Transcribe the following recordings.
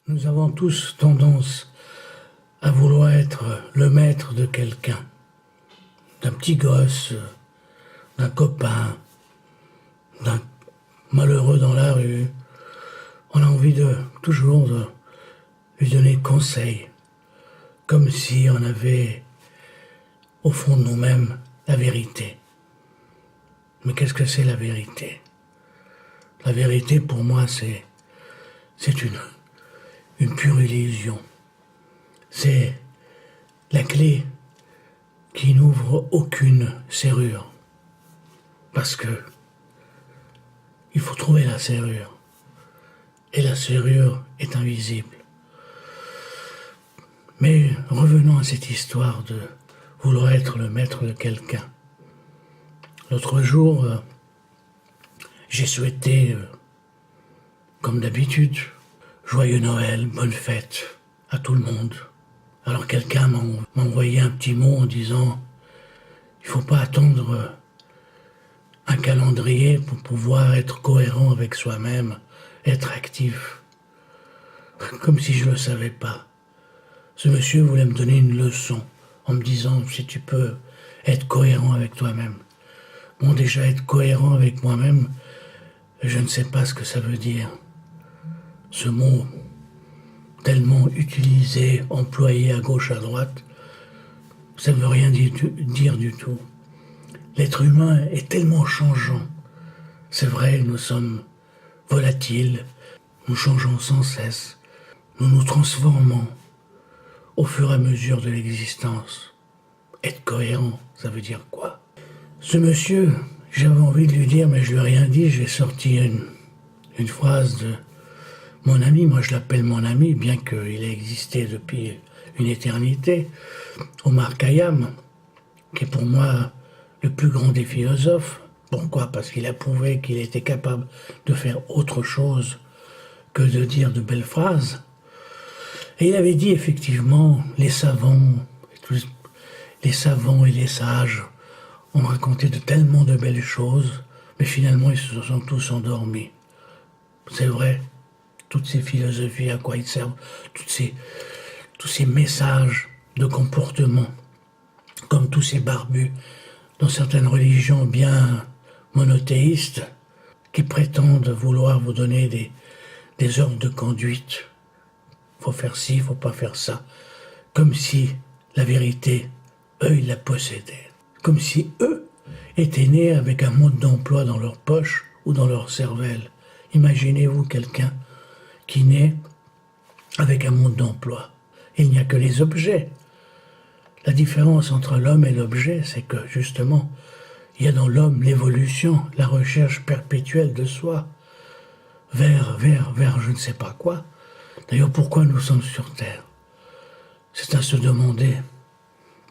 Nous avons tous tendance à vouloir être le maître de quelqu'un, d'un petit gosse, d'un copain, d'un malheureux dans la rue. On a envie toujours de lui donner conseil, comme si on avait au fond de nous-mêmes la vérité. Mais qu'est-ce que c'est la vérité? La vérité pour moi c'est une pure illusion. C'est la clé qui n'ouvre aucune serrure. Parce que il faut trouver la serrure. Et la serrure est invisible. Mais revenons à cette histoire de vouloir être le maître de quelqu'un. L'autre jour, j'ai souhaité, comme d'habitude, joyeux Noël, bonne fête à tout le monde. Alors quelqu'un m'a envoyé un petit mot en disant « Il ne faut pas attendre un calendrier pour pouvoir être cohérent avec soi-même, être actif. » Comme si je ne le savais pas. Ce monsieur voulait me donner une leçon en me disant « Si tu peux être cohérent avec toi-même. » Bon, déjà être cohérent avec moi-même, je ne sais pas ce que ça veut dire. Ce mot tellement utilisé, employé à gauche, à droite, ça ne veut rien dire du tout. L'être humain est tellement changeant. C'est vrai, nous sommes volatiles, nous changeons sans cesse, nous nous transformons au fur et à mesure de l'existence. Être cohérent, ça veut dire quoi? Ce monsieur, j'avais envie de lui dire, mais je lui ai rien dit, j'ai sorti une phrase de mon ami, moi je l'appelle mon ami, bien qu'il ait existé depuis une éternité, Omar Khayyam, qui est pour moi le plus grand des philosophes. Pourquoi? Parce qu'il a prouvé qu'il était capable de faire autre chose que de dire de belles phrases. Et il avait dit effectivement, les savants et les sages ont raconté tellement de belles choses, mais finalement ils se sont tous endormis. C'est vrai. Toutes ces philosophies, à quoi ils servent, tous ces messages de comportement, comme tous ces barbus dans certaines religions bien monothéistes, qui prétendent vouloir vous donner des ordres de conduite. Faut faire ci, faut pas faire ça. Comme si la vérité, eux, ils la possédaient. Comme si eux étaient nés avec un mode d'emploi dans leur poche ou dans leur cervelle. Imaginez-vous quelqu'un qui naît avec un mode d'emploi. Il n'y a que les objets. La différence entre l'homme et l'objet, c'est que, justement, il y a dans l'homme l'évolution, la recherche perpétuelle de soi, vers je ne sais pas quoi. D'ailleurs, pourquoi nous sommes sur Terre? C'est à se demander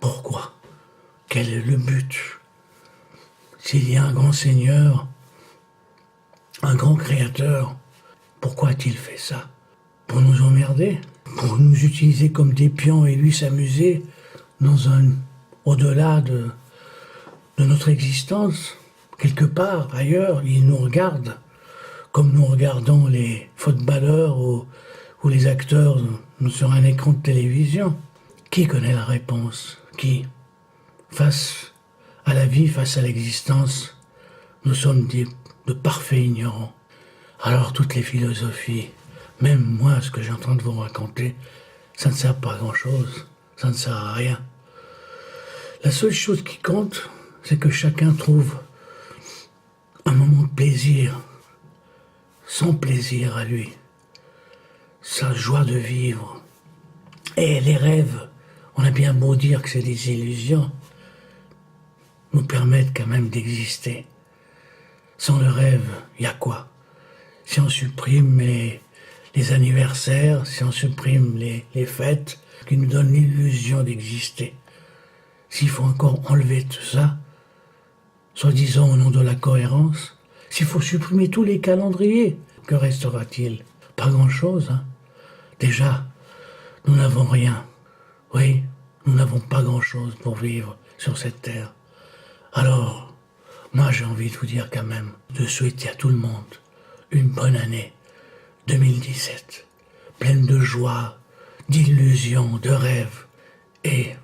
pourquoi, quel est le but. S'il y a un grand Seigneur, un grand Créateur, pourquoi a-t-il fait ça? Pour nous emmerder? Pour nous utiliser comme des pions et lui s'amuser dans au-delà de notre existence? Quelque part, ailleurs, il nous regarde comme nous regardons les footballeurs ou les acteurs sur un écran de télévision. Qui connaît la réponse? Qui? Face à la vie, face à l'existence, nous sommes de parfaits ignorants. Alors toutes les philosophies, même moi, ce que j'ai en train de vous raconter, ça ne sert pas à grand-chose, ça ne sert à rien. La seule chose qui compte, c'est que chacun trouve un moment de plaisir, son plaisir à lui, sa joie de vivre. Et les rêves, on a bien beau dire que c'est des illusions, nous permettent quand même d'exister. Sans le rêve, il y a quoi? Si on supprime les anniversaires, si on supprime les fêtes qui nous donnent l'illusion d'exister, s'il faut encore enlever tout ça, soi-disant au nom de la cohérence, s'il faut supprimer tous les calendriers, que restera-t-il? Pas grand-chose, hein. Déjà, nous n'avons rien. Oui, nous n'avons pas grand-chose pour vivre sur cette terre. Alors, moi j'ai envie de vous dire quand même, de souhaiter à tout le monde une bonne année 2017, pleine de joie, d'illusions, de rêves, et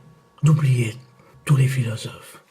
d'oublier tous les philosophes.